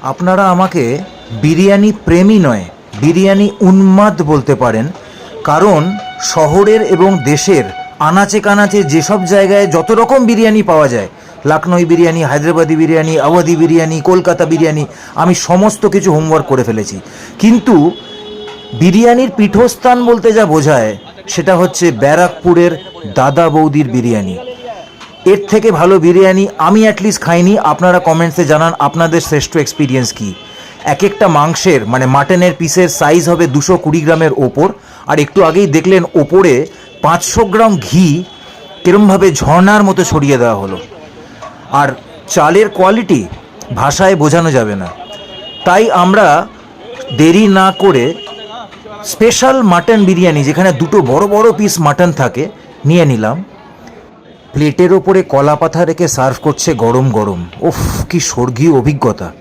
আপনারা আমাকে বিরিয়ানি প্রেমী নয়, বিরিয়ানি উন্মাদ বলতে পারেন। কারণ শহরের এবং দেশের আনাচে কানাচে যেসব জায়গায় যত রকম বিরিয়ানি পাওয়া যায়, লখনৌ বিরিয়ানি, হায়দ্রাবাদি বিরিয়ানি, আওয়াধি বিরিয়ানি, কলকাতা বিরিয়ানি, আমি সমস্ত কিছু হোমওয়ার্ক করে ফেলেছি। কিন্তু বিরিয়ানির পীঠস্থান বলতে যা বোঝায় সেটা হচ্ছে ব্যারাকপুরের দাদা বৌদির বিরিয়ানি। এর থেকে ভালো বিরিয়ানি আমি অ্যাটলিস্ট খাইনি। আপনারা কমেন্টসে জানান আপনাদের শ্রেষ্ঠ এক্সপিরিয়েন্স কী। এক একটা মাংসের মানে মাটনের পিসের সাইজ হবে 220 গ্রামের ওপর, আর একটু আগেই দেখলেন ওপরে 500 গ্রাম ঘি কিরমভাবে ঝর্ণার মতো ছড়িয়ে দেওয়া হলো। আর চালের কোয়ালিটি ভাষায় বোঝানো যাবে না। তাই আমরা দেরি না করে স্পেশাল মাটন বিরিয়ানি, যেখানে দুটো বড় বড় পিস মাটন থাকে, নিয়ে নিলাম। প্লেটের ওপরে কলা পাতা রেখে সার্ভ করছে গরম গরম। উফ, কি স্বর্গীয় অভিজ্ঞতা।